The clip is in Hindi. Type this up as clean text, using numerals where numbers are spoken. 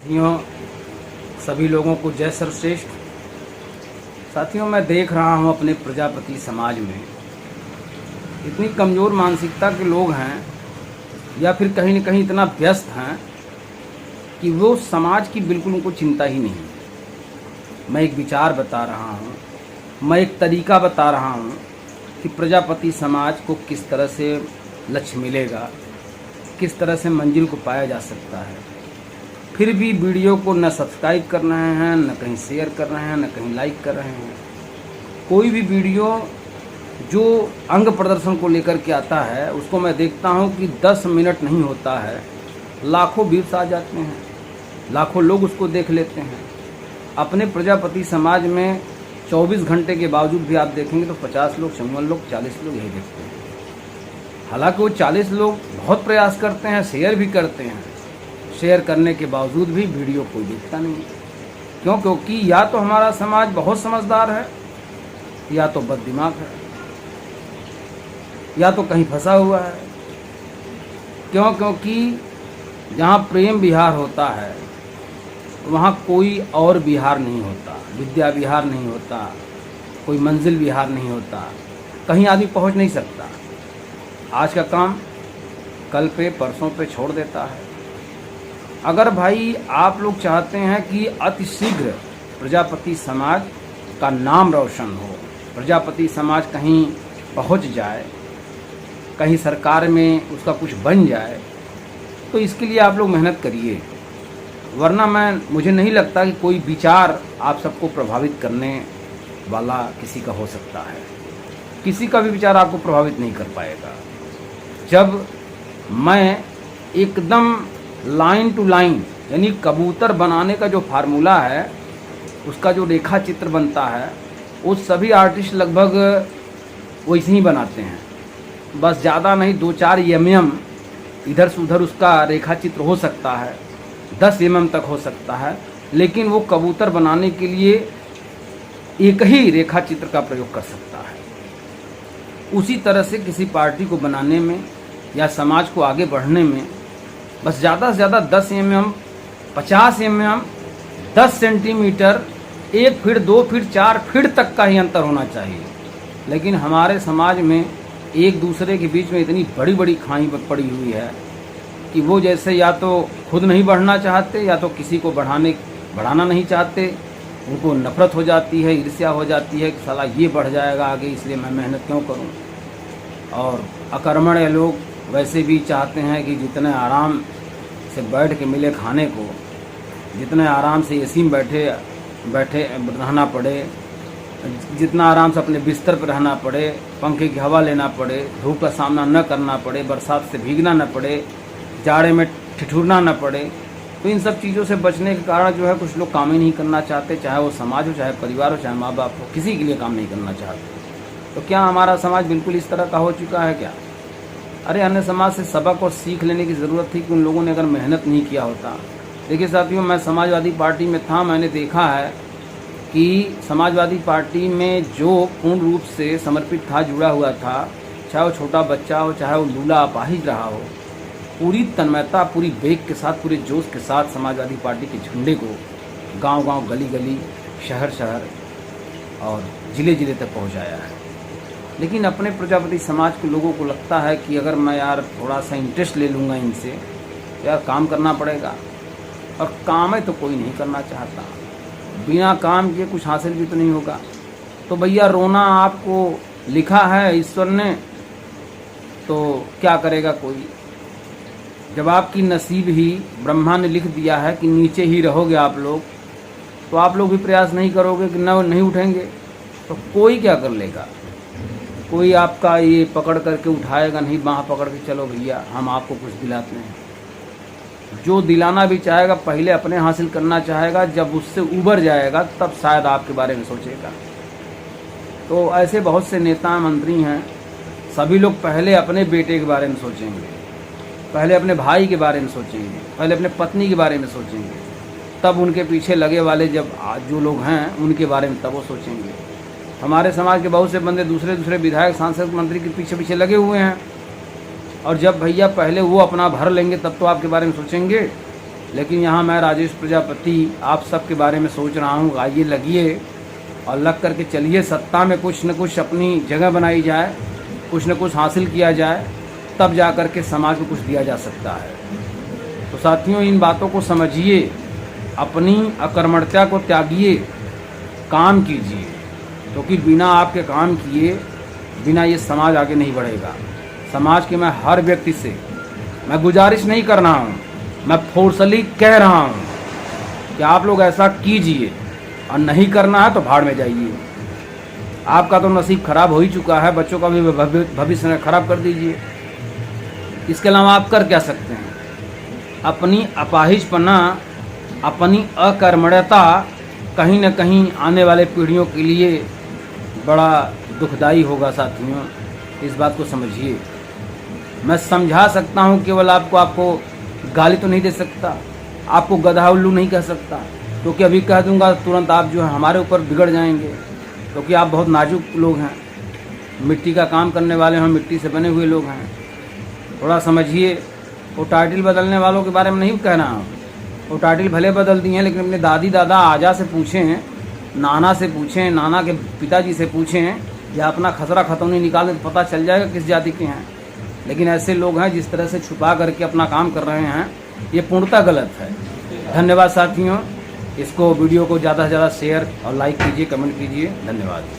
साथियों, सभी लोगों को जय सर्वश्रेष्ठ। साथियों, मैं देख रहा हूं अपने प्रजापति समाज में इतनी कमज़ोर मानसिकता के लोग हैं या फिर कहीं न कहीं इतना व्यस्त हैं कि वो समाज की बिल्कुल उनको चिंता ही नहीं। मैं एक विचार बता रहा हूं, मैं एक तरीका बता रहा हूं कि प्रजापति समाज को किस तरह से लक्ष्य मिलेगा, किस तरह से मंजिल को पाया जा सकता है। फिर भी वीडियो को न सब्सक्राइब कर रहे हैं, न कहीं शेयर कर रहे हैं, न कहीं लाइक कर रहे हैं। कोई भी वीडियो जो अंग प्रदर्शन को लेकर के आता है उसको मैं देखता हूं कि 10 मिनट नहीं होता है, लाखों व्यूज़ आ जाते हैं, लाखों लोग उसको देख लेते हैं। अपने प्रजापति समाज में 24 घंटे के बावजूद भी आप देखेंगे तो 50 लोग, 54 लोग, 40 लोग यही देखते हैं। हालांकि वो 40 लोग बहुत प्रयास करते हैं, शेयर भी करते हैं, शेयर करने के बावजूद भी वीडियो कोई देखता नहीं। क्यों? क्योंकि या तो हमारा समाज बहुत समझदार है, या तो बददिमाग है, या तो कहीं फंसा हुआ है। क्यों? क्योंकि जहाँ प्रेम विहार होता है वहाँ कोई और विहार नहीं होता, विद्या विहार नहीं होता, कोई मंजिल विहार नहीं होता, कहीं आदमी पहुँच नहीं सकता। आज का काम कल पे, परसों पे छोड़ देता है। अगर भाई आप लोग चाहते हैं कि अतिशीघ्र प्रजापति समाज का नाम रोशन हो, प्रजापति समाज कहीं पहुंच जाए, कहीं सरकार में उसका कुछ बन जाए, तो इसके लिए आप लोग मेहनत करिए। वरना मुझे नहीं लगता कि कोई विचार आप सबको प्रभावित करने वाला किसी का हो सकता है। किसी का भी विचार आपको प्रभावित नहीं कर पाएगा। जब मैं एकदम लाइन टू लाइन, यानी कबूतर बनाने का जो फार्मूला है, उसका जो रेखा चित्र बनता है, वो सभी आर्टिस्ट लगभग वैसे ही बनाते हैं। बस ज़्यादा नहीं, 2-4 mm इधर से उधर उसका रेखा चित्र हो सकता है, 10 mm तक हो सकता है, लेकिन वो कबूतर बनाने के लिए एक ही रेखा चित्र का प्रयोग कर सकता है। उसी तरह से किसी पार्टी को बनाने में या समाज को आगे बढ़ने में बस ज़्यादा से ज़्यादा 10 mm, 50 mm, 10 centimetre, 1 feet, 2 feet, 4 feet तक का ही अंतर होना चाहिए। लेकिन हमारे समाज में एक दूसरे के बीच में इतनी बड़ी बड़ी खाई पड़ी हुई है कि वो जैसे या तो खुद नहीं बढ़ना चाहते, या तो किसी को बढ़ाना नहीं चाहते। उनको नफरत हो जाती है, ईर्ष्या हो जाती है कि साला ये बढ़ जाएगा आगे, इसलिए मैं मेहनत क्यों करूं। और अकर्मण्य लोग वैसे भी चाहते हैं कि जितने आराम से बैठ के मिले खाने को, जितने आराम से एसी में बैठे रहना पड़े, जितना आराम से अपने बिस्तर पर रहना पड़े, पंखे की हवा लेना पड़े, धूप का सामना न करना पड़े, बरसात से भीगना न पड़े, जाड़े में ठिठुरना न पड़े। तो इन सब चीज़ों से बचने के कारण जो है कुछ लोग काम ही नहीं करना चाहते, चाहे वो समाज हो, चाहे परिवार हो, चाहे माँ बाप हो, किसी के लिए काम नहीं करना चाहते। तो क्या हमारा समाज बिल्कुल इस तरह का हो चुका है क्या? अरे अन्य समाज से सबक और सीख लेने की ज़रूरत थी कि उन लोगों ने अगर मेहनत नहीं किया होता। देखिए साथियों, मैं समाजवादी पार्टी में था, मैंने देखा है कि समाजवादी पार्टी में जो पूर्ण रूप से समर्पित था, जुड़ा हुआ था, चाहे वो छोटा बच्चा हो, चाहे वो लूला अपाहिज रहा हो, पूरी तन्मयता, पूरी बेग के साथ, पूरे जोश के साथ समाजवादी पार्टी के झंडे को गांव-गांव, गली-गली, शहर-शहर और ज़िले-ज़िले तक पहुंचाया है। लेकिन अपने प्रजापति समाज के लोगों को लगता है कि अगर मैं यार थोड़ा सा इंटरेस्ट ले लूँगा इनसे, तो यार काम करना पड़ेगा। और काम है तो कोई नहीं करना चाहता, बिना काम किए कुछ हासिल भी तो नहीं होगा। तो भैया रोना आपको लिखा है ईश्वर ने, तो क्या करेगा कोई। जब आपकी नसीब ही ब्रह्मा ने लिख दिया है कि नीचे ही रहोगे आप लोग, तो आप लोग भी प्रयास नहीं करोगे कि नहीं उठेंगे, तो कोई क्या कर लेगा। कोई आपका ये पकड़ करके उठाएगा नहीं, बाँह पकड़ के चलो भैया हम आपको कुछ दिलाते हैं। जो दिलाना भी चाहेगा पहले अपने हासिल करना चाहेगा, जब उससे उबर जाएगा तब शायद आपके बारे में सोचेगा। तो ऐसे बहुत से नेता मंत्री हैं, सभी लोग पहले अपने बेटे के बारे में सोचेंगे, पहले अपने भाई के बारे में सोचेंगे, पहले अपने पत्नी के बारे में सोचेंगे, तब उनके पीछे लगे वाले जो लोग हैं उनके बारे में तब वो सोचेंगे। हमारे समाज के बहुत से बंदे दूसरे विधायक, सांसद, मंत्री के पीछे लगे हुए हैं, और जब भैया पहले वो अपना भर लेंगे तब तो आपके बारे में सोचेंगे। लेकिन यहाँ मैं राजेश प्रजापति आप सबके बारे में सोच रहा हूँ, आइए लगिए और लग करके चलिए, सत्ता में कुछ न कुछ अपनी जगह बनाई जाए, कुछ न कुछ हासिल किया जाए, तब जा कर के समाज को कुछ दिया जा सकता है। तो साथियों, इन बातों को समझिए, अपनी अकर्मण्यता को त्यागिए, काम कीजिए, क्योंकि बिना आपके काम किए बिना ये समाज आगे नहीं बढ़ेगा। समाज के मैं हर व्यक्ति से मैं गुजारिश नहीं कर रहा हूँ, मैं फोर्सली कह रहा हूँ कि आप लोग ऐसा कीजिए, और नहीं करना है तो भाड़ में जाइए। आपका तो नसीब खराब हो ही चुका है, बच्चों का भी भविष्य खराब कर दीजिए। इसके अलावा आप कर क्या सकते हैं? अपनी अपाहिजपना, अपनी अकर्मण्यता कहीं न कहीं आने वाले पीढ़ियों के लिए बड़ा दुखदाई होगा। साथियों, इस बात को समझिए। मैं समझा सकता हूँ, केवल आपको गाली तो नहीं दे सकता, आपको गधा उल्लू नहीं कह सकता, क्योंकि अभी कह दूंगा तुरंत आप जो है हमारे ऊपर बिगड़ जाएंगे, क्योंकि आप बहुत नाजुक लोग हैं, मिट्टी का काम करने वाले हैं, मिट्टी से बने हुए लोग हैं। थोड़ा समझिए। वो टाइटल बदलने वालों के बारे में नहीं कहना हूँ, वो टाइटल भले बदल दिए हैं, लेकिन अपने दादी दादा आजा से पूछें, नाना से पूछें, नाना के पिताजी से पूछें, या अपना खसरा खतौनी निकालें तो पता चल जाएगा किस जाति के हैं। लेकिन ऐसे लोग हैं जिस तरह से छुपा करके अपना काम कर रहे हैं, ये पूर्णतः गलत है। धन्यवाद साथियों। इसको वीडियो को ज़्यादा से ज़्यादा शेयर और लाइक कीजिए, कमेंट कीजिए। धन्यवाद।